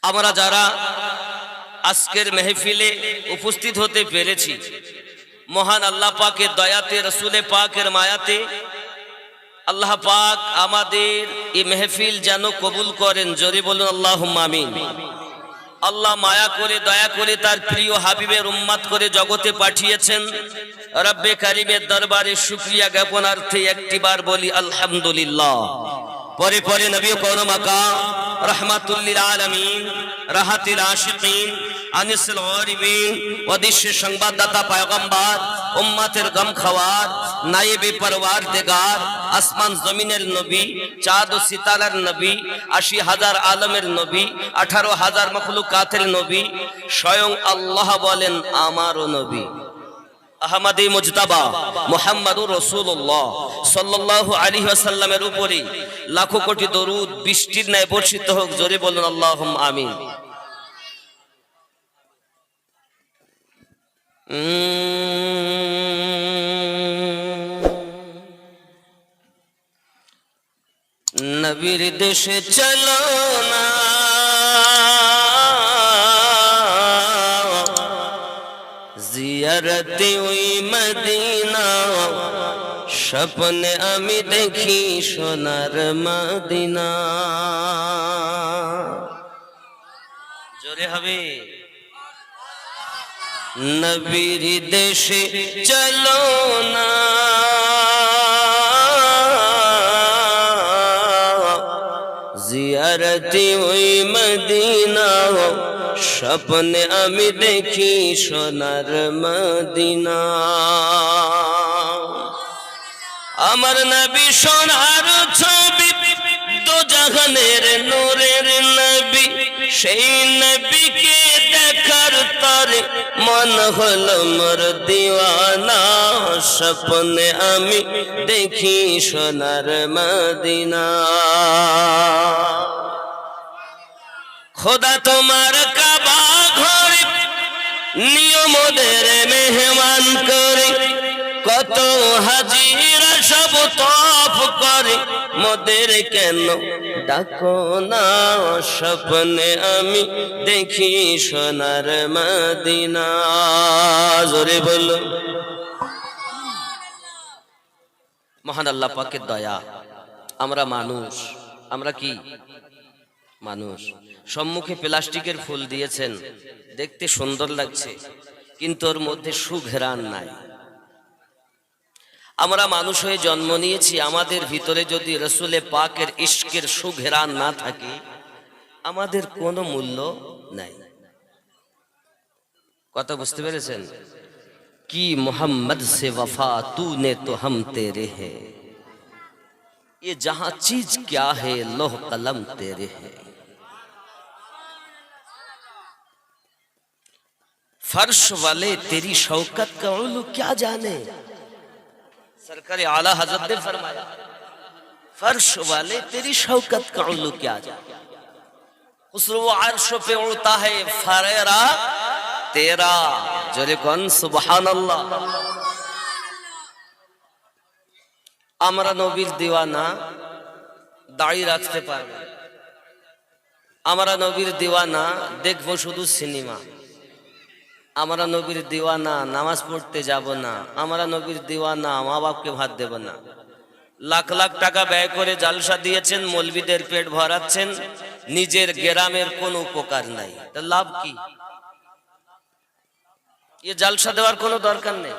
আমরা যারা আজকের মেহফিলে উপস্থিত হতে পেরেছি, মহান আল্লাহ পাকের দয়াতে, রসুলে পাকের মায়াতে আল্লাহ পাক আমাদের এই মেহফিল যেন কবুল করেন। জোরে বলুন আল্লাহুম্মা আমিন। আল্লাহ মায়া করে, দয়া করে তার প্রিয় হাবিবের উম্মত করে জগতে পাঠিয়েছেন। রব্বে কারিমের দরবারে শুকরিয়া জ্ঞাপনার্থে একটিবার বলি আলহামদুলিল্লাহ। পরে পরে নবী কোন মাকাম রহমাতুল লিল আলামিন, রাহাতিল আশিকিন, আনিসুল গরিবিন, ওয়াদিশ সংবাদদাতা পয়গম্বর, উম্মতের গম খাওয়ার, নায়েবে পরওয়ারদিগার, আসমান জমিনের নবী, চাঁদ ও সিতারার নবী, ৮০,০০০ আলমের নবী, ১৮,০০০ মখলুকাতের নবী, স্বয়ং আল্লাহ বলেন আমারও নবী আহমদে মুজতাবা মুহাম্মাদুর রাসূলুল্লাহ সাল্লাল্লাহু আলাইহি ওয়াসাল্লামের উপরে লাখো কোটি দরুদ বৃষ্টির ন্যায় বর্ষিত হোক। জোরে বলুন আল্লাহুম্মা আমিন। নবীর দেশে চলো না, জিয়ারতে ওই মদিনা, স্বপ্নে আমি দেখি সোনার মদিনা। জোরে হবে। নবীর দেশে চলো না, জিয়ারতে ওই মদিনা, স্বপ্নে আমি দেখি সোনার মদিনা। আমার নবী সোনার ছবি, দো জাহানের নূরের নবী, সেই নবীকে দেখার তরে মন হলো মোর দিওয়ানা, স্বপ্নে আমি দেখি সোনার মদিনা। খোদা তোমার কাবা ঘরে নিয়মদের মেহমান করে, কত হাজিরা সব তফ করে, মোদের কেন ডাকো না, স্বপ্নে আমি দেখি সোনার মদিনা। জোরে বলো। মহান আল্লাহ পাকের দয়া, আমরা মানুষ, আমরা কি মানুষ। সম্মুখে প্লাস্টিকের ফুল দিয়েছেন, দেখতে সুন্দর লাগছে, কিন্তু ওর মধ্যে সুঘ্রাণ নাই। আমরা মানুষ হয়ে জন্ম নিয়েছি, আমাদের ভিতরে যদি রসুলে পাকের ইশকের সুঘ্রাণ না থাকে, আমাদের কোনো মূল্য নাই। কথা বুঝতে পেরেছেন? কি মোহাম্মদ সে वफा तूने तो हम तेरे है, ये जहां चीज क्या है लोह कलम तेरे है। फर्श वाले तेरी शौकत का उलू क्या जाने, सरकार आला हजरत ने फरमाया, फर्श वाले तेरी शौकत का उलू क्या जाने, खुसरो अर्श पे उड़ता है फरेरा तेरा। जोरे कौन सुबहान अल्लाह। আমরা নবীর দিওয়ানা, দাড়ি রাখতে পারবো। আমরা নবীর দিওয়ানা, দেখবো শুধু সিনেমা। আমরা নবীর দিওয়ানা, নামাজ পড়তে যাব না। আমরা নবীর দিওয়ানা, মা বাপকে ভাত দেব না। লাখ লাখ টাকা ব্যয় করে জালসা দিয়েছেন, মৌলবীদের পেট ভরাচ্ছেন, নিজের গ্রামের কোনো উপকার নাই, তা লাভ কি? এ জালসা দেওয়ার কোনো দরকার নেই।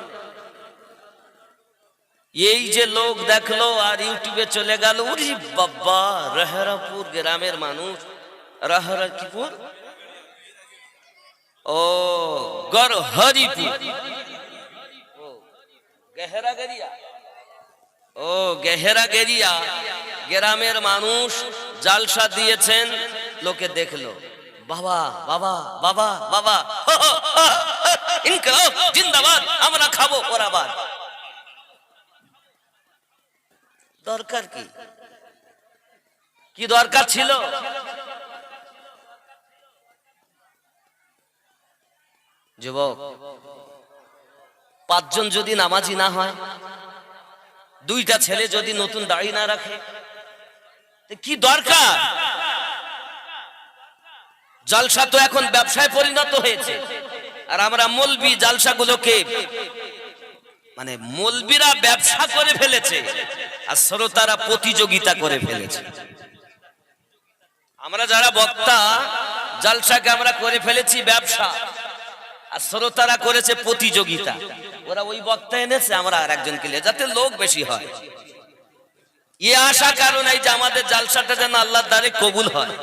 এই যে লোক দেখলো আর ইউটিউবে চলে গেল, ওরে বাবা, রাহরাপুর গ্রামের মানুষ, রাহরাপুর ও গরহরিপুর, গেহরাগেরিয়া, ও গেহরাগেরিয়া গ্রামের মানুষ জালসা দিয়েছেন, লোকে দেখলো, বাবা বাবা বাবা বাবা, ইনকলাব জিন্দাবাদ, আমরা খাবো ওরাবাদ। দরকার কি? কি দরকার ছিল? যুবক, ৫ জন যদি নামাজি না হয়, 2টা ছেলে যদি নতুন দাড়ি না রাখে, কি দরকার? জালসা তো এখন ব্যবসায় পরিণত হয়েছে, আর আমরা মৌলবি জালসাগুলোকে মানে মৌলবিরা ব্যবসা করে ফেলেছে আর শ্রোতারা প্রতিযোগিতা করে ফেলেছে। আমরা যারা বক্তা জালসাকে আমরা করে ফেলেছি ব্যবসা, আর শ্রোতারা করেছে প্রতিযোগিতা। ওরা ওই বক্তা এনেছে, আমরা আর একজনকে নিয়ে, যাতে লোক বেশি হয়। এ আশা কারণ এই যে আমাদের জালসাটা যেন আল্লাহর দ্বারে কবুল হয়।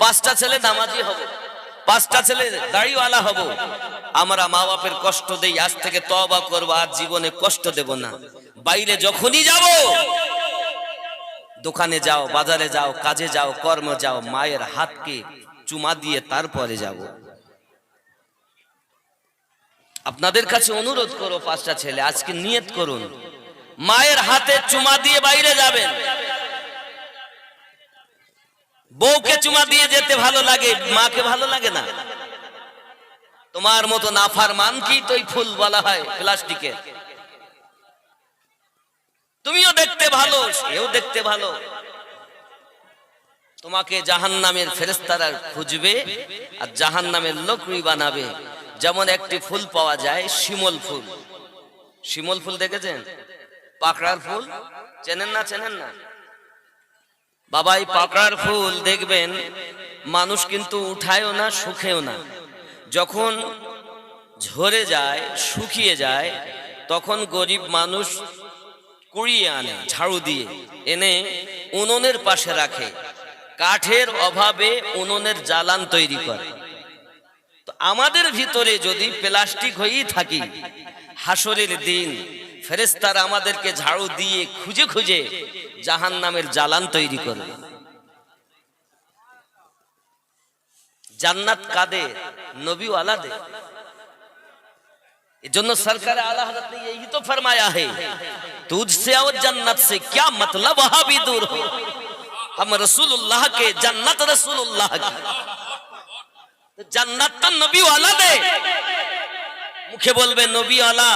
5টা ছেলে নামাজি হব, 5টা ছেলে দাড়িওয়ালা হব। আমরা মা বাপের কষ্ট দেই, আজ থেকে তওবা করব, আর জীবনে কষ্ট দেব না। বাইরে যখনই যাব, দোকানে যাও, বাজারে যাও, কাজে যাও, কর্ম যাও, মায়ের হাতকে চুমা দিয়ে তারপরে যাব। আপনাদের কাছে অনুরোধ করো, 5টা ছেলে আজকে নিয়ত করুন, মায়ের হাতে চুমা দিয়ে বাইরে যাবেন। বউকে চুমা দিয়ে যেতে ভালো লাগে, মাকে ভালো লাগে না। তোমার মতো নাফরমান কি তো ফুল বলা হয় প্লাস্টিকের। তুমিও দেখতে ভালো, সেও দেখতে ভালো। তোমাকে জাহান্নামের ফেরেশতারা খুঁজবে আর জাহান্নামের লোকই বানাবে। যেমন একটি ফুল পাওয়া যায় শিমল ফুল। শিমল ফুল দেখেছেন? পাকড়ার ফুল চেনেন না? চেনেন না বাবা? এই পাকড়ার ফুল দেখবেন মানুষ কিন্তু উঠায়ও না, শুকেও না। যখন ঝরে যায়, শুকিয়ে যায়, তখন গরিব মানুষ কুড়িয়ে আনে ঝাড়ু দিয়ে, এনে উনুনের পাশে রাখে। কাঠের অভাবে উনুনের জ্বালান তৈরি করে। তো আমাদের ভিতরে যদি প্লাস্টিক হয়েই থাকি, হাসরের দিন ফেরেশতারা আমাদেরকে ঝাড়ু দিয়ে খুঁজে খুঁজে জাহান্নামের জ্বালান তৈরি করবে। জান্নাত কাদের? নবীওয়ালাদের। এজন্য সরকার আলা হযরত ने यही तो फरमाया है, तुझसे और जन्नत से क्या मतलब, वहां भी दूर हो। हम रसूलुल्लाह के, जन्नत रसूलुल्लाह की। तो जन्नत तो नबीওয়ালাদের। মুখে বলবে নবীওয়ালা,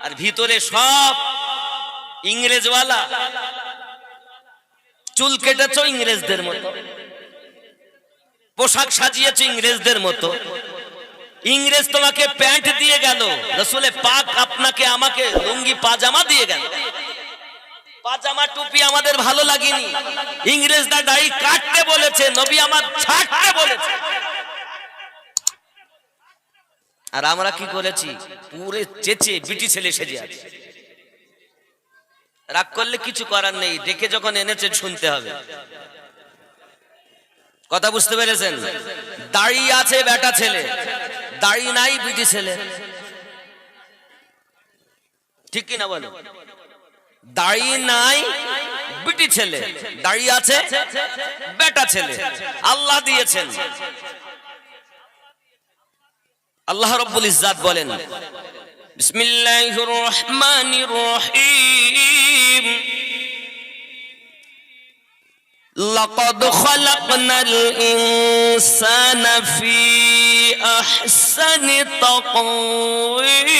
আর ভিতরে সব ইংরেজওয়ালা। চুল কেটেছো ইংরেজদের মতো, পোশাক সাজিয়েছো ইংরেজদের মতো। ইংরেজ তোমাকে প্যান্ট দিয়ে গেল, রসুলে পাক আপনাকে আমাকে লুঙ্গি পাজামা দিয়ে গেল। পাজামা টুপি আমাদের ভালো লাগেনি। ইংরেজরা দাড়ি কাটতে বলেছে, নবী আমার ছাড়তে বলেছে। আর আমরা কি করেছি? পুরো চেঁচে বিটি ছেলে সেজে আছে। রাগ করলে কিছু করার নেই, ডেকে যখন এনেছেন শুনতে হবে। কথা বুঝতে পেরেছেন? দাড়ি আছে বেটা ছেলে, দাড়ি নাই বিটি ছেলে। ঠিক কি না বলো? দাড়ি নাই বিটি ছেলে, দাড়ি আছে বেটা ছেলে। আল্লাহ দিয়েছেন। আল্লাহ রাব্বুল ইজ্জাত বলেন, বিসমিল্লাহির রহমানির রহিম, লাকাদ খালাকনাল ইনসানা ফি আহসানি তাকওয়িম।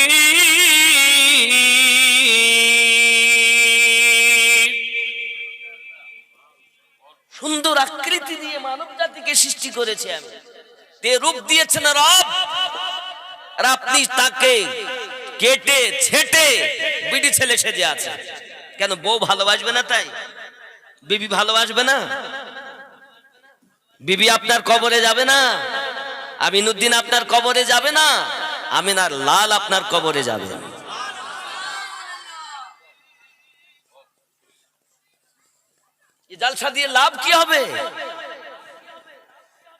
সুন্দর আকৃতি দিয়ে মানব জাতিকে সৃষ্টি করেছে আমি, তে রূপ দিয়েছেন রব। আর আপনি তাকে কেটে ছেটে বিটি ছেলে সেজে আছে। কেন? বউ ভালোবাসবে না তাই? বিবি ভালোবাসবে না? বিবি আপনার কবরে যাবে না? আমিনুদ্দিন আপনার কবরে যাবে না? আমিনার লাল আপনার কবরে যাবে। এই জালসা দিয়ে লাভ কি হবে?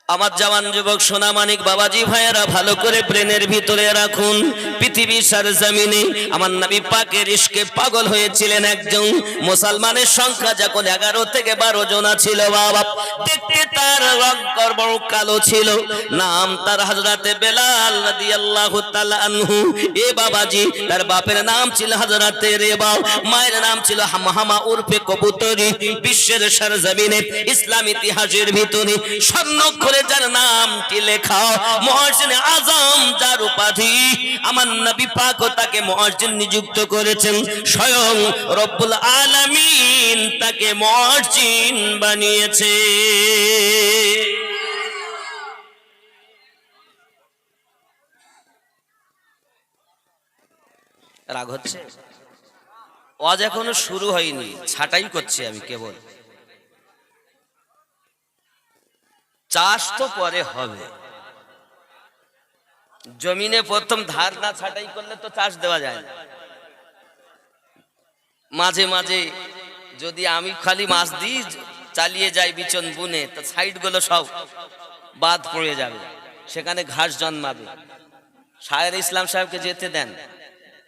আমার জওয়ান যুবক সোনা মানিক বাবাজি ভাইয়েরা, ভালো করে ব্রেনের ভিতরে রাখুন। পৃথিবীর সরজমিনে আমার নবী পাকের ইশকে পাগল হয়েছিলেন একজন মুসলমানের সংখ্যা যখন 11 থেকে 12 জন ছিল। বাবা, দেখতে তার রং বড় কালো ছিল। নাম তার হযরতে বেলাল রাদিয়াল্লাহু তাআলা আনহু। এ বাবাজি, তার বাপের নাম ছিল হযরতে রেবা, মায়ের নাম ছিল হামহামা উরফে কবুতরি। বিশ্বের সরজমিনে ইসলাম ইতিহাসের ভিতরে স্বর্ণাক্ষরে যার নামটি লেখা, মুয়াজ্জিন আযম যার উপাধি, আমার নবী পাক তাকে মুয়াজ্জিন নিযুক্ত করেছেন। স্বয়ং রব্বুল আলামিন তাকে মুয়াজ্জিন বানিয়েছে। রাগ হচ্ছে? ওয়াজ এখনো শুরু হয়নি, ছাটাই করছি আমি কেবল। চাষ তো পরে হবে, জমিনে প্রথম ধার না ছাটাই করলে তো চাষ দেওয়া যায় না। মাঝে মাঝে যদি আমি খালি মাছ দিই চালিয়ে যাই বিচন বুনে, তো সাইড গুলো সব বাদ পড়ে যাবে, সেখানে ঘাস জন্মাবে। শায়ের ইসলাম সাহেবকে যেতে দেন,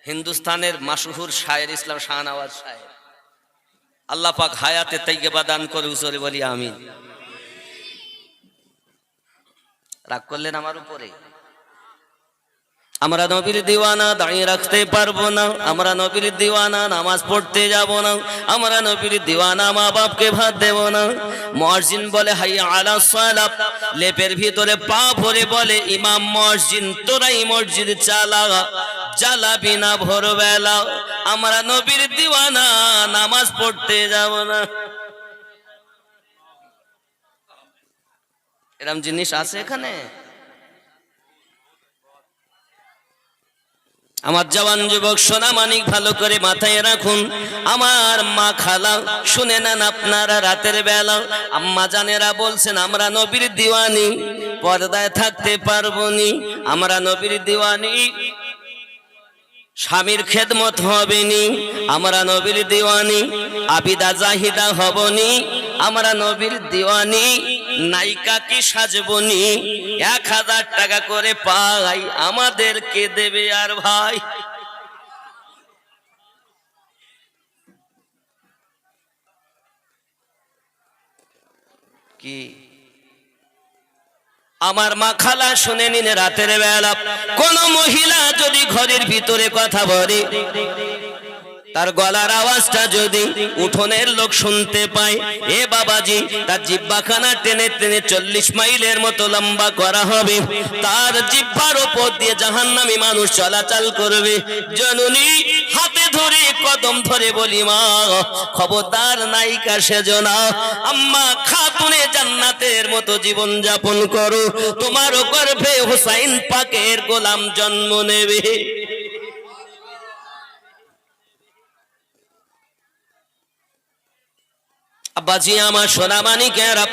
হিন্দুস্তানের মাশহুর শায়ের ইসলাম শাহনওয়াজ সাহেব, আল্লাহ পাক হায়াতে তাইয়্যিবা দান করে, হুজুরে বলি আমিন। রাগ করলেন আমার উপরে? আমরা নবীর দিওয়ানা দাঁড়িয়ে রাখতে পারবো না, আমরা নবীর দিওয়ানা নামাজ পড়তে যাব না, আমরা নবীর দিওয়ানা মা বাপকে ভাত দেব না। মুয়াজ্জিন বলে হাইয়া আলাস সালাত, লেপের ভিতরে পা ভরে বলে ইমাম মুয়াজ্জিন তোরাই মসজিদ চালা, জ্বালাবি না ভোরবেলা। আমরা নবীর দিওয়ানা নামাজ পড়তে যাব না। এরকম জিনিস আছে এখানে? আমার জওয়ান যুবক সোনা মানিক ভালো করে মাথায় রাখুন, আমার মা খালা শুনে নেন আপনারা, রাতের বেলা আম্মা জানেরা বলছেন আমরা নবীর দিওয়ানি, পর্দায় থাকতে পারবো নি, আমরা নবীর দিওয়ানি, স্বামীর খেদমত হবেনি, আমরা নবীর দিওয়ানি, আবিদা জাহিদা হবনি, আমরা নবীর দিওয়ানি, নায়িকা কি সাজবনি, 1000 টাকা করে পাই আমাদেরকে দেবে আর ভাই। কি আমার মা খালা শুনে নিন, রাতের বেলা কোন মহিলা যদি ঘরের ভিতরে কথা বলে, তার গলার আওয়াজটা যদি উঠোনের লোক শুনতে পায়, এ বাবাজি তার জিহ্বাখানা টেনে টেনে 40 মাইলের মতো লম্বা করা হবে, তার জিহ্বার উপর দিয়ে জাহান্নামী মানুষ চলাচল করবে। জননী হাতে ধরে কদম ধরে বলি মা খবরদার নায়িকা সেজো না, আম্মা খাতুনে জান্নাতের মতো জীবন যাপন করো, তোমার গর্ভে হুসাইন পাকের গোলাম জন্ম নেবে। আব্বাজি আমার সোনা মানিকেরা,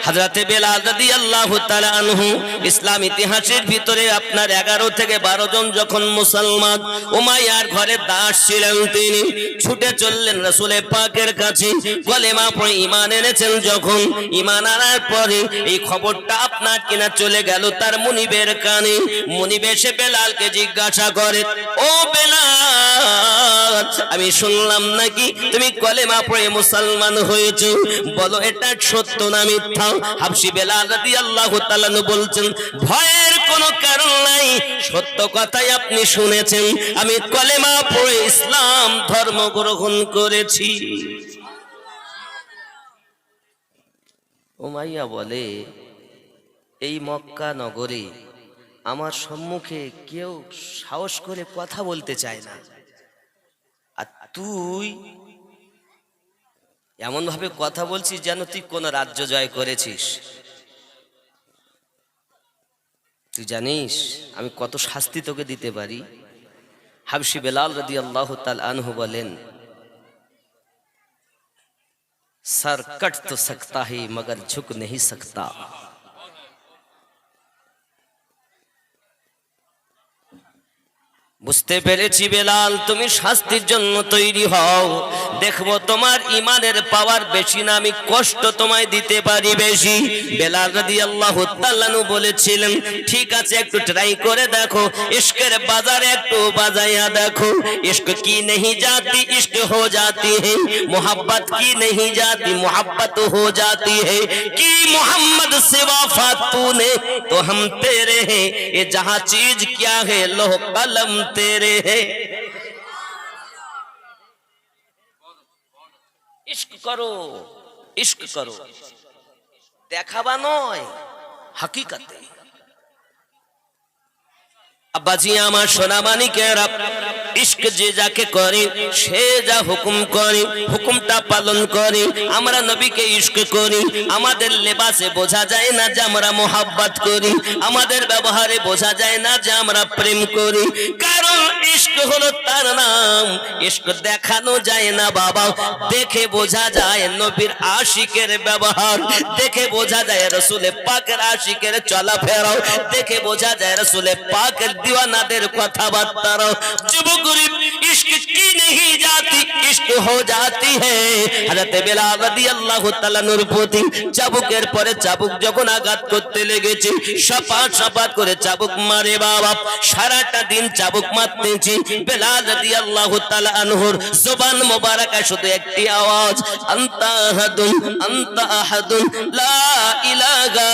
হযরতে বেলাল রাদিয়াল্লাহু তাআলা আনহু ইসলাম ইতিহাসের ভিতরে আপনার 11 থেকে 12 জন যখন মুসলমান উমাইয়ার ঘরে দাস ছিলেন, তিনি ছুটে চললেন রাসূলের পাকের কাছে, কলেমা পড়ে ঈমান এনেছেন। যখন ঈমান আনার পরে এই খবরটা আপনার কিনা চলে গেল তার মুনিবের কানে, মুনিব এসে বেলালকে জিজ্ঞাসা করে, ও বেলাল আমি শুনলাম নাকি তুমি কলেমা পড়ে মুসলমান হয়েছো, বলো এটা সত্য না মিথ্যা? হাবশী বেলাল রাদিয়াল্লাহু তাআলা বলছেন ভয়ের কোনো কারণ নাই, সত্য কথাই আপনি শুনেছেন, আমি কলেমা পড়ে ইসলাম ধর্ম গ্রহণ করেছি। উমাইয়া বলে এই মক্কা নগরে আমার সম্মুখে কেউ সাহস করে কথা বলতে চায় না, আর তুই এমন ভাবে কথা বলছিস যেন তুই কোন রাজ্য জয় করেছিস। তুই জানিস আমি কত শাস্তি তোকে দিতে পারি? হাবশী বেলাল রাদিয়াল্লাহু তাআলা আনহু বলেন सर कट तो सकता है मगर झुक नहीं सकता। বুঝতে পেরেছি বেলাল তুমি শাস্তির জন্য তৈরি হও, দেখবো তোমার ইমানের পাওয়ার বেশি না আমি কষ্ট তোমায় দিতে পারি বেশি। বেলাল রাদিয়াল্লাহু তাআলা বলেছিলেন ঠিক আছে একটু ট্রাই করে দেখো, ইশকের বাজারে একটু বাজাইয়া দেখো। इश्क की नहीं जाती इश्क हो जाती है, मोहब्बत की नहीं जाती मोहब्बत हो जाती है, कि मोहम्मद से वफा तूने तो हम तेरे हैं, ये जहां चीज क्या है लोह कलम तेरे है। इश्क करो इश्क करो, देखावा नय हकीकते। আব্বাজি আমার সোনা মানিকেরা, ইশক যে যাকে করে সে যা হুকুম করে হুকুমটা পালন করে। আমরা নবীকে ইশক করি, আমাদের লেবাসে বোঝা যায় না যে আমরা মোহাব্বত করি, আমাদের ব্যবহারে বোঝা যায় না যে আমরা প্রেম করি, কারণ ইশক ইশক হলো তার নাম। ইশক দেখানো যায় না বাবা, দেখে বোঝা যায় নবীর আশিকের ব্যবহার, দেখে বোঝা যায় রাসূলে পাকের আশিকের চলাফেরাও, দেখে বোঝা যায় রাসূলে পাকের দিওয়ানাদের কথাবার্তাও। যুবক इश्क की नहीं जाती इश्क हो जाती है। हजरत बिलाल রাদিয়াল্লাহু তাআলা নূর প্রতি চাবুকের পরে চাবুক যখন আঘাত করতে লেগেছে, সাপাত সাপাত করে চাবুক মারে বাবা, সারাটা দিন চাবুক মারতেছি। বিলাল রাদিয়াল্লাহু তাআলা আনহুর জবান মোবারকা শুধু একটি আওয়াজ, আনতা আহাদুন লা ইলাহা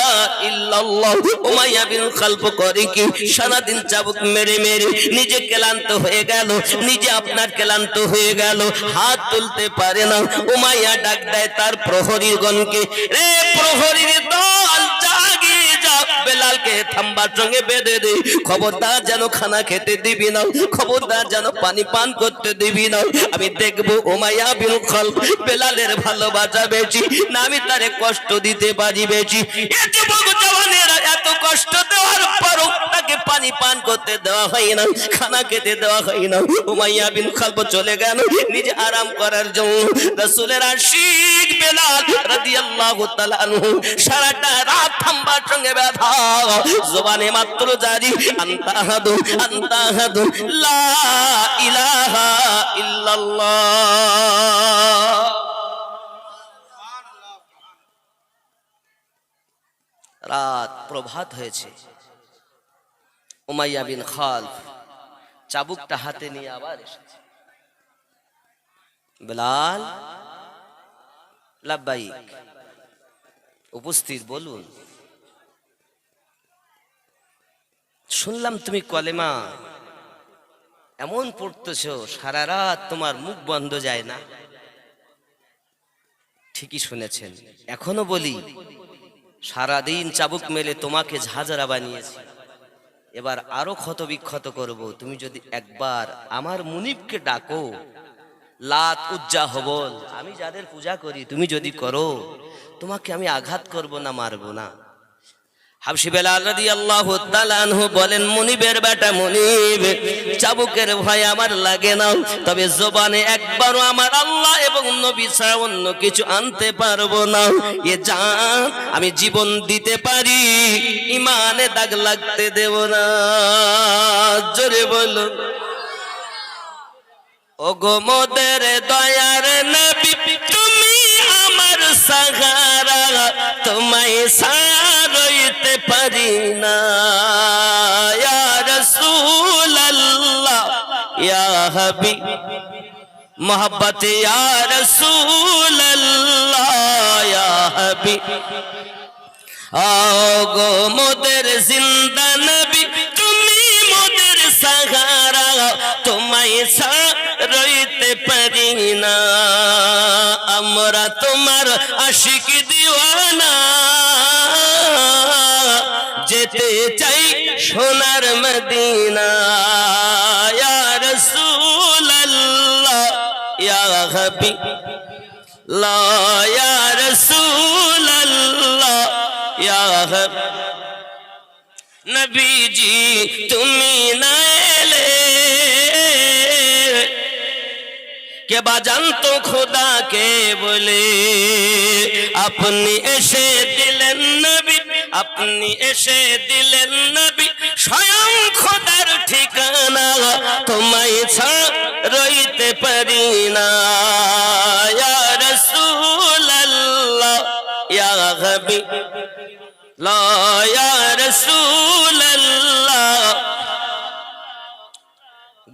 ইল্লাল্লাহ। উমাইয়া বিন খালফ করে কি সারা দিন চাবুক মেরে মেরে নিজে ক্লান্ত হয়ে গেল, নিজে আপনার ক্লান্ত হয়ে গেল, হাত তুলতে পারে না। উমাইয়া ডাক দেয় তার প্রহরীগণকে, রে প্রহরীর দল জাগিয়ে যাও, বেলালকে থাম্বার সঙ্গে বেঁধে দে, খবরদার যেন খানা খেতে দিবি না, খবরদার যেন পানি পান করতে দিবি না। আমি দেখবো উমাইয়া বিন খালফ বেলালের ভালোবাসা বেশি না আমি তারে কষ্ট দিতে পারি বেশি। এই যুবক জওয়ানেরা এত কষ্ট দেওয়ার পরও তাকে পানি পান করতে দেওয়া হয় না, খানা খেতে দেওয়া হয় না। উমাইয়া বিন খালফ চলে গেল নিজে আরাম করার জন্য। রাসূলের আশিক বেলাল রাদিয়াল্লাহু তাআলা আনহু সারাটা রাত থাম্বার সঙ্গে ব্যথা, জবানে মাত্র জারি আনতা আহাদুন লা ইলাহা ইল্লাল্লাহ। রাত প্রভাত হয়েছে, উমাইয়া বিন খালফ চাবুকটা হাতে নিয়ে আবার এসেছে। বেলাল লাব্বাইক, উপস্থিত, বলুন। শুনলাম তুমি কলেমা এমন পড়তেছো সারা রাত তোমার মুখ বন্ধ যায় না। ঠিকই শুনেছেন, এখনো বলি সারাদিন চাবুক মেলে তোমাকে ঝাঁঝরা বানিয়েছি, এবার আরো ক্ষত বিক্ষত করব। তুমি যদি একবার আমার মুনিবকে ডাকো, লাত উজ্জা হবল আমি যাদের পূজা করি তুমি যদি করো, তোমাকে আমি আঘাত করব না, মারব না। হাবশী বেলাল রাদিয়াল্লাহু তাআলা আনহু বলেন, মুনিবের বেটা মুনিব, চাবুকের ভয় আমার লাগে না, তবে জবানে একবারও আমার আল্লাহ এবং নবী ছাড়া অন্য কিছু আনতে পারবো না। এ জান আমি জীবন দিতে পারি, ইমানে দাগ লাগতে দেব না। জোরে বলো। ওগো মোদের দয়ার নবী তুমি আমার সাহারা, তোমায় সারইতে পারি না। ইয়া রাসূলুল্লাহ ইয়া হাবিব মোহাব্বত, ইয়া রাসূলুল্লাহ ইয়া হাবিব। ওগো মোদের জিন্দা নবী তুমি মোদের সাহারা, তোমায় রইতে পারি না। আমরা তোমার আশিক দিওয়ানা, যেতে চাই সোনার মদিনা। ইয়া রাসূলুল্লাহ ইয়া হাবিব লা, ইয়া রাসূলুল্লাহ ইয়া হাবিব। নবীজি তুমি না এলে কে বা জানতো খোদাকে বলে, আপনি এসে দিলেন নবী, আপনি এসে দিলেন নবী স্বয়ং খোদার ঠিকানা, তোমায় রইতে পারি না। ইয়া রাসূলুল্লাহ ইয়া হাবিব লা, ইয়া রাসূলুল্লাহ।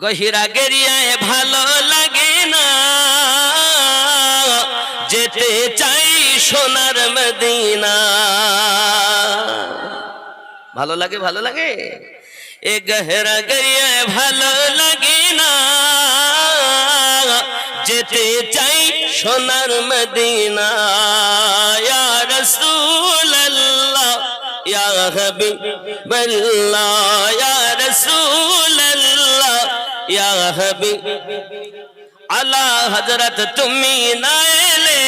গহিরা গেরিয়ায় ভালো লাগে না, যেতে চাই সোনার মদিনা। ভালো লাগে, ভালো লাগে। এ গহরা গেরিয়ায় ভালো লাগে না, যেতে চাই সোনার মদিনা। ইয়া রাসূলুল্লাহ ইয়া হাবিবাল্লাহ, ইয়া রাসূলুল্লাহ ইয়া হাবিব। আলা হযরত তুমি না এলে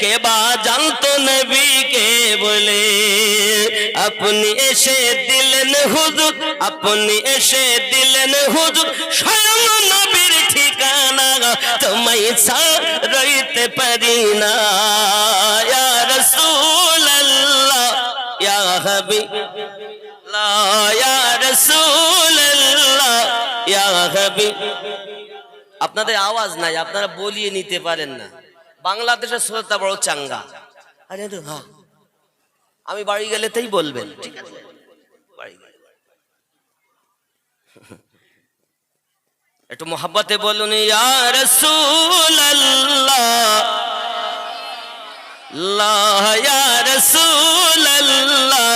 কে বা জানতো নবীকে বলে, আপনি এসে দিলেন হুজুর, আপনি এসে দিলেন হুজুর স্বয়ং নবীর ঠিকানা, তোমায় ছাড়তে পারি না ইয়া রাসূলুল্লাহ ইয়া হাবিবাল্লাহ ইয়া রাসূলুল্লাহ ইয়া হাবিব। আপনাদের আওয়াজ নাই, আপনারা বলিয়ে নিতে পারেন না। বাংলাদেশের শ্রোতা বড় চাঙ্গা। আরে হ্যাঁ, আমি বাড়ি গেলে তাই বলবেন, ঠিক আছে? বাড়ি গেলে একটু মোহাব্বতে বলুন ইয়া রাসূলুল্লাহ ইয়া রাসূলুল্লাহ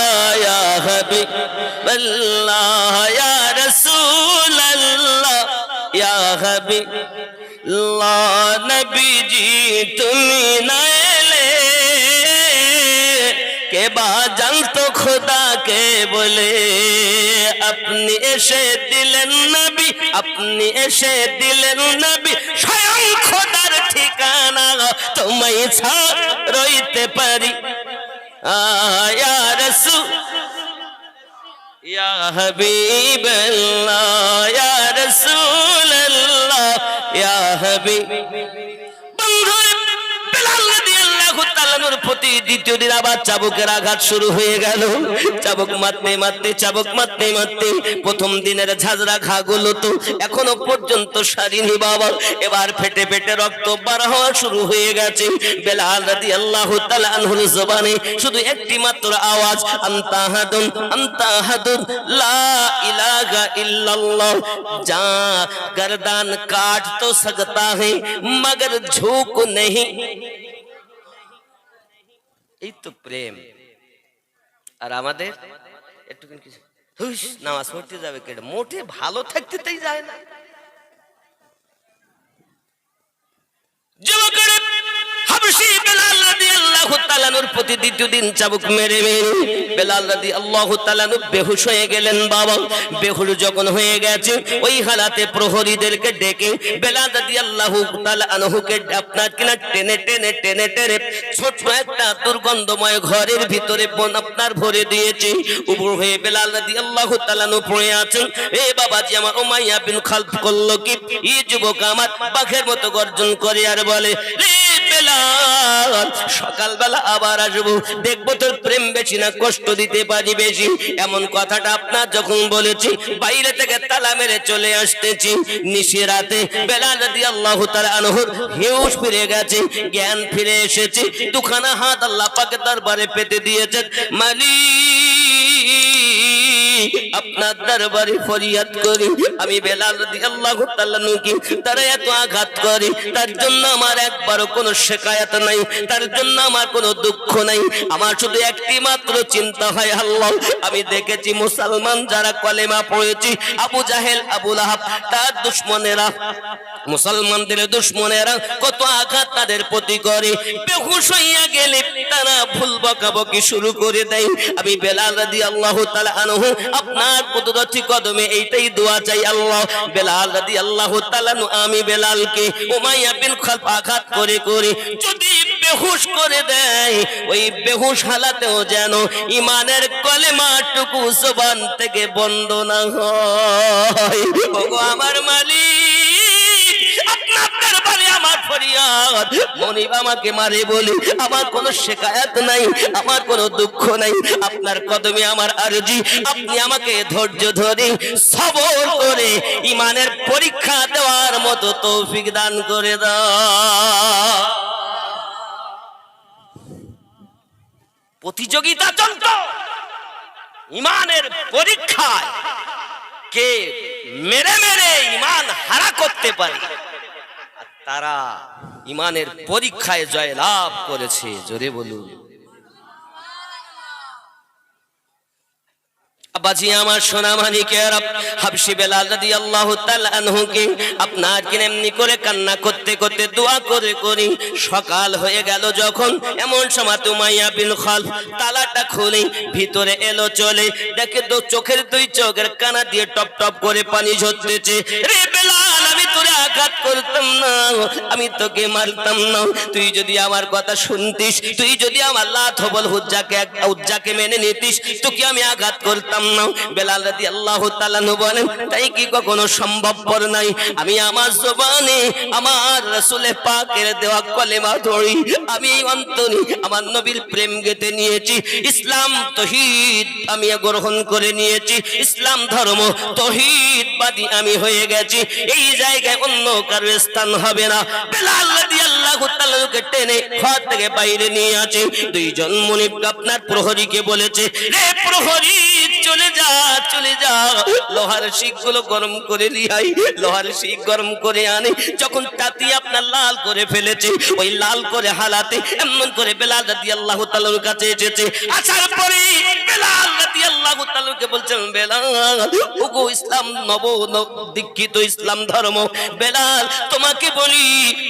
ইয়া হাবিবাল্লাহ ইয়া রাসূলুল্লাহ ইয়া হাবিবাল্লাহ। নবীজি তুমি না এলে কে বা জানতো খোদাকে বলে, আপনি এসে দিলেন নবী, আপনি এসে দিলেন নবী স্বয়ং খোদার ঠিকানা, তোমায় ছাড়তে পারি ইয়া রাসূল ইয়া হাবিবাল্লাহ ইয়া রাসূলুল্লাহ ইয়া হাবিব। প্রতি দ্বিতীয় দিন আবার চাবুকের আঘাত শুরু হয়ে গেল। চাবুক মারতে মারতে চাবুক মারতে মারতে প্রথম দিনের ঝাঁঝরা ঘাগুলো তো এখনো পর্যন্ত সারিনি বাবা, এবার ফেটে ফেটে রক্ত বার হওয়া শুরু হয়ে গেছে। বেলাল রাদিয়াল্লাহু তাআলা আনহুর জবানে শুধু একটি মাত্র আওয়াজ, আনতা আহাদুন আনতা আহাদুন লা ইলাহা ইল্লাল্লাহ, যা गर्दन काट तो सकता है मगर झुक नहीं। এই তো প্রেম। আর আমাদের একটুখানি কিছু হুশ নামাজ পড়তে যাবে কেটে মোটে ভালো থাকতে তাই যায় না। যুবকেরা হাবশী বেলাল রাদিয়াল্লাহু তাআলা নূর প্রতি দ্বিতীয় দিন চাবুক মেরে মেরে বেলাল রাদিয়াল্লাহু তাআলা নূর বেহুশ হয়ে গেলেন বাবা। বেহুশ যখন হয়ে গেছে ওই হালাতে প্রহরীদেরকে ডেকে বেলাল রাদিয়াল্লাহু তাআলা আনহুকে আপনার কিনা টেনে টেনে টেনে টেনে ছোট একটা দুর্গন্ধময় ঘরের ভিতরে আপনার ভরে দিয়েছে। উপর হয়ে বেলাল রাদিয়াল্লাহু তাআলা নূর পড়ে আছেন। এ বাবাজি আমার উমাইয়া বিন খালফ করলো কি, এই যুবক আমার বাঘের মতো গর্জন করে আর বলে, সকালবেলা আবার আসবো, দেখবো তোর প্রেম বেশি না কষ্ট দিতে পারি বেশি। এমন কথাটা আপনার যখন বলেছি বাইরে থেকে তালা মেরে চলে আসতেছি। নিশি রাতে বেলাল রাদিয়াল্লাহু তাআলা আনহুর হুঁশ ফিরে গেছে, জ্ঞান ফিরে এসেছে। দুখানা হাত আল্লাহ পাকের দরবারে পেতে দিয়েছেন। মালিক আপনার দরবারে ফরিয়াদ করি, আমি বেলাল রাদিয়াল্লাহু তাআলা নুকি তারা এত আঘাত করে, তার জন্য আমার একবারও কোনো শিকায়াত নাই, তার জন্য আমার কোনো দুঃখ নাই। আমার শুধু একটি মাত্র চিন্তা হয়, আল্লাহ আমি দেখেছি মুসলমান যারা কলেমা পড়েছি, আবু জাহেল আবু লাহাব তার দুশমনেরা, মুসলমানদের দুশমনেরা কত আঘাত তাদের প্রতি করে। বেহুশ হইয়া গেলে তারা ভুল বকাবকি শুরু করে দেয়। আমি বেলাল রাদিয়াল্লাহু তাআলা আনহু আপনার কুদরতি কদমে এইটাই দোয়া চাই, আল্লাহ বেলাল রাদিয়াল্লাহু তাআলা আমি বেলালকে উমাইয়া বিন খালফ আঘাত করে করে যদি বেহুশ করে দেয়, ওই বেহুশ হালাতেও যেন ইমানের কলেমাটুকু জবান থেকে বন্ধ না হয়। ওগো আমার মালিক, আপনার দরবারে আমার ফরিয়াদ, মনিব আমাকে মারে বলি আমার কোনো শিকায়াত নাই, আমার কোনো দুঃখ নাই। আপনার কদমে আমার আরজি, আপনি আমাকে ধৈর্য ধরে সবর করে ইমানের পরীক্ষা দেওয়ার মতো তৌফিক দান করে দাও। প্রতিযোগিতা চলত ইমানের পরীক্ষায়, কে মেরে মেরে ইমান হারা করতে পারে, আর তারা ইমানের পরীক্ষায় জয় লাভ করেছে। জোরে বলুন। আব্বাজি আমার সোনা মানিকের হাবশী বেলাল রাদিয়াল্লাহু তাআলা আনহুকে আপনার কিনে এমনি করে কান্না করতে করতে দোয়া করে করি সকাল হয়ে গেল। যখন এমন সময় উমাইয়া বিন খালফ তালাটা খুলে ভিতরে এলো, চলে দেখে চোখের দুই চোখের কানা দিয়ে টপ টপ করে পানি ঝরতেছে। রে বেলাল, আমি তোরে আঘাত করতাম না, আমি তোকে মারতাম না। তুই যদি আমার কথা শুনতিস, তুই যদি আমার লাত হবল হুজ্জাকে মেনে নিতিস, তোকে আমি আঘাত করতাম না। বেলাল রাদিয়াল্লাহু তাআলা বলেন, তাই কি কখনো সম্ভবপর নাই আমি আমার জবানে আমার রাসূল পাকের দেওয়া কলেমা ধরি, আমি এই অন্তরে আমার নবীর প্রেম গেঁথে নিয়েছি, ইসলাম তৌহিদ আমি গ্রহণ করে নিয়েছি, ইসলাম ধর্ম তৌহিদবাদী আমি হয়ে গেছি। এই জায়গায় অন্য কারো স্থান হবে না। বেলাল রাদিয়াল্লাহু তাআলাকে টেনে ঘর থেকে বাইরে নিয়ে আসে। দুইজন মুনিব আপনার প্রহরীকে বলেছে, রে প্রহরী চলে যা, চলে যা, লোহার শিকগুলো গরম করে লিয়াই। লোহার শিক গরম করে আনে, যখন তাতি আপনার লাল করে ফেলেছে, ওই লাল করে হালাতে এমন করে বেলাল রাদিয়াল্লাহু তাআলার কাছে এসেছে। আসার পরে বেলাল রাদিয়াল্লাহু তাআলাকে বলছেন, বেলাল ওগো ইসলাম দীক্ষিত ইসলাম ধর্ম, বেলাল তোমাকে বলি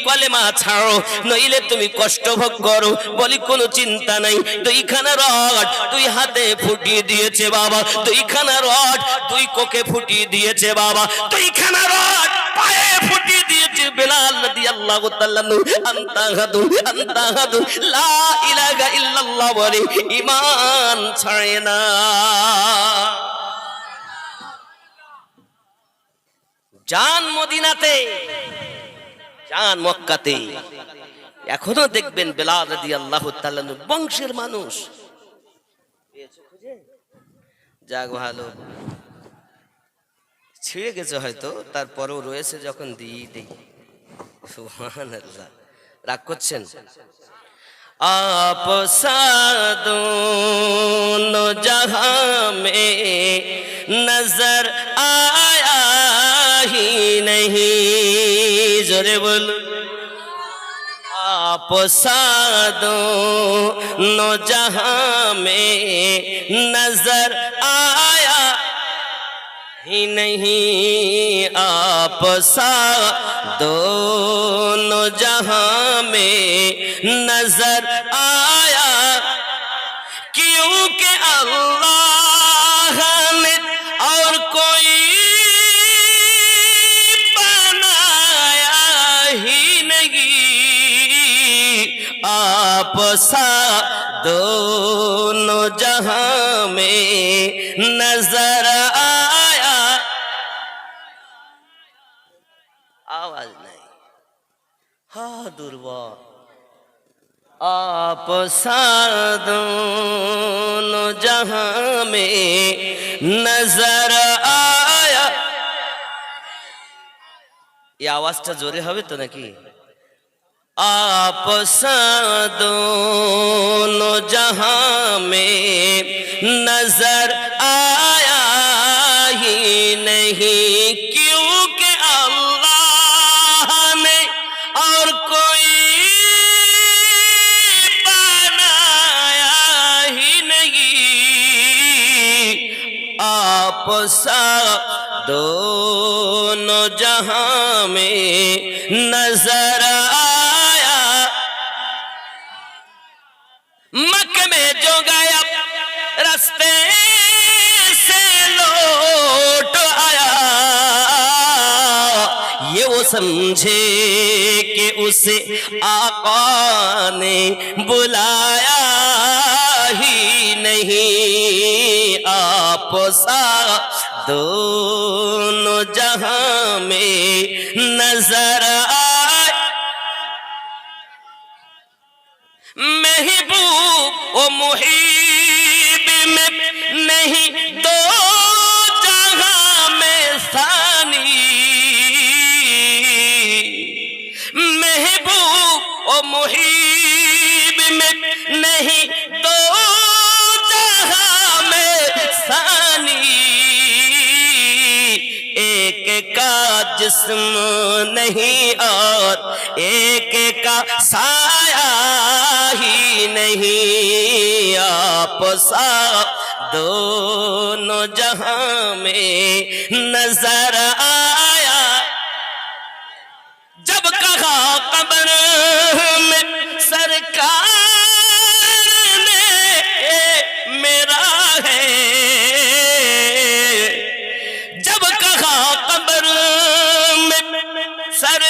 কলেমা ছাড়ো, নইলে তুমি কষ্ট ভোগ করো। বলি কোনো চিন্তা নাই। দুইখানা রড দুই হাতে ফুটিয়ে দিয়েছে বাবা, দুইখানা রড দুই কোকে ফুটিয়ে দিয়েছে বাবা, দুইখানা রড পায়ে ফুটিয়ে দিয়েছে। বেলাল রাদিয়াল্লাহু তাআলা আনতাহাদু লা ইলাহা ইল্লাল্লাহ বলে ঈমান ছাড়ে না। জান মদিনাতে, জান মক্কাতে, এখনো দেখবেন বেলাল রাদিয়াল্লাহু তাআলা বংশের মানুষ। যাক ভালো, ছিঁড়ে গেছে হয়তো, তারপরেও রয়েছে, যখন দিই দেই। সুবহানাল্লাহ, রাগ করছেন? आप दोनों जहां में नजर आया ही नहीं, जोरे बोलो। आप दोनों जहां में नजर आया ही नहीं, आप दोनों जहां में नजर आया, क्योंकि अल्लाह ने और कोई बनाया ही नहीं, आप दोनों जहां में नजर आया। आवाज नहीं, हाँ दुर्बल। आप दोनों जहां में नजर आया। ये आवाजটা জোরে হবে তো নাকি? आप दोनों जहां में नजर आया ही नहीं, क्योंकि अल्लाह ने और कोई बनाया ही नहीं, आप दोनों जहां में नजर आया। मक्के में जो गया रास्ते से लौट आया, ये वो समझे कि उसे आका ने बुलाया ही नहीं, आप दोनों जहां में नजर आए। महबूब ओ मुहीब में नहीं दो जहां में सानी, महबूब ओ मुहीब में नहीं दो जहां में सानी, एक का जिस्म नहीं और एक का साया ही नहीं, आप दोनों जहां में नजर आया। जब कहा कब्र में सरकार ने मेरा है, जब कहा कब्र में सर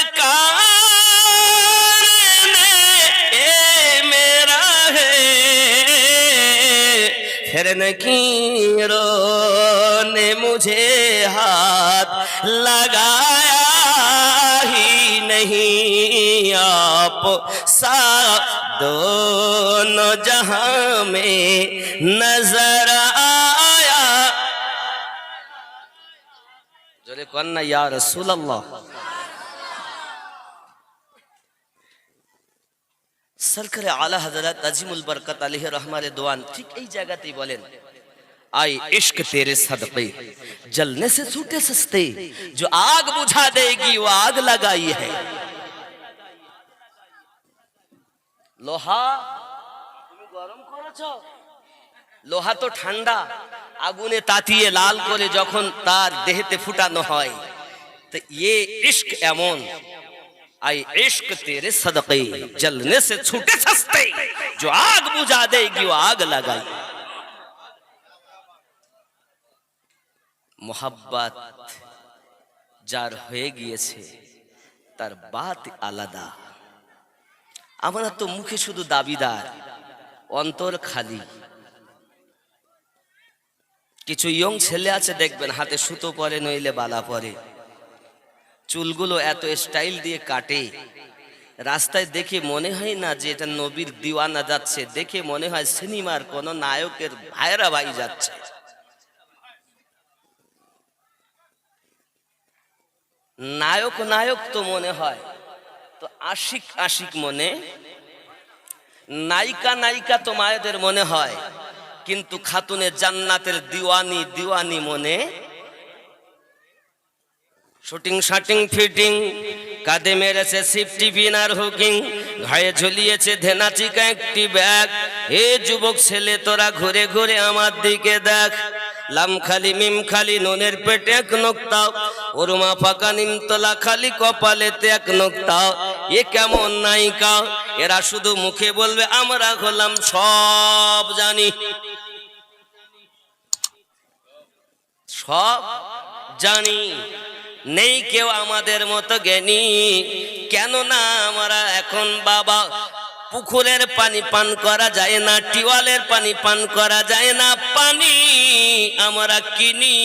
लकीरों ने मुझे हाथ लगाया ही नहीं, आप सा दोनों जहां में नजर आया। जोरे कन्ना या रसूल अल्लाह। सरकार आला हजरत अजीमुल बरकत अलैहि रहमान दुआन ठीक এই জায়গাতেই বলেন, आई इश्क तेरे सदक़े जलने से छूटे सस्ते, जो आग बुझा देगी वो आग लगाई है। लोहा তুমি গরম করেছো, লোহা তো ঠান্ডা, আগুনে তাতিয়ে লাল করে যখন তার দেহেতে ফুটানো হয়, তো ये इश्क এমন, आई इश्क तेरे सदक़े जलने से छूटे सस्ते, जो आग बुझा देगी वो आग लगाई। मोहब्बत जार হয়ে গিয়েছে তার বাত আলাদা। আমরা তো মুখে শুধু দাবিদার, অন্তর খালি। কিছু ইয়ং ছেলে আছে দেখবেন হাতে সুতো পরে নইলে বালা পরে, চুলগুলো এত স্টাইল দিয়ে কাটে, রাস্তায় দেখে মনে হয় না যে এটা নবীর দিওয়ানা যাচ্ছে, দেখে মনে হয় সিনেমার কোন নায়কের ভাইরা ভাই যাচ্ছে। নায়ক নায়ক তো মনে হয়, তো আশিক আশিক মনে, নায়িকা নায়িকা তো মায়েদের মনে হয়, কিন্তু খাতুনে জান্নাতের দিওয়ানি দিওয়ানি মনে। শুটিং শাটিং ফিটিং, কাঁধে মেরেছে সিফটি বিনার হুকিং, ঘায়ে ঝুলিয়েছে ধেনাচিকা একটি ব্যাগ। এ যুবক ছেলে তোরা ঘুরে ঘুরে আমার দিকে দেখ, লাম খালি মিম খালি নুনের পেটে এক নোক্তা, ওরমা ফাঁকা নিমতলা খালি কপালেতে এক নোক্তা। এ কেমন নায়িকা, এরা শুধু মুখে বলবে আমরা হলাম সব জানি, সব জানি, নেই কেউ আমাদের মতো জ্ঞানী। কেননা আমরা এখন বাবা পুকুরের পানি পান করা যায় না, টিওয়ালের পানি পান করা যায় না, পানি আমরা কিনি,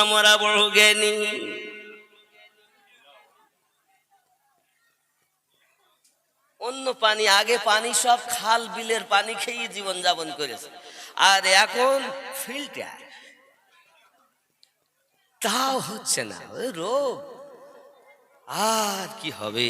আমরা বড় জ্ঞানী। অন্য পানি, আগে পানি সব খাল বিলের পানি খেয়ে জীবন যাপন করেছে, আর এখন ফিল্টার, তাও হচ্ছে না, ওই রোগ। আর কি হবে।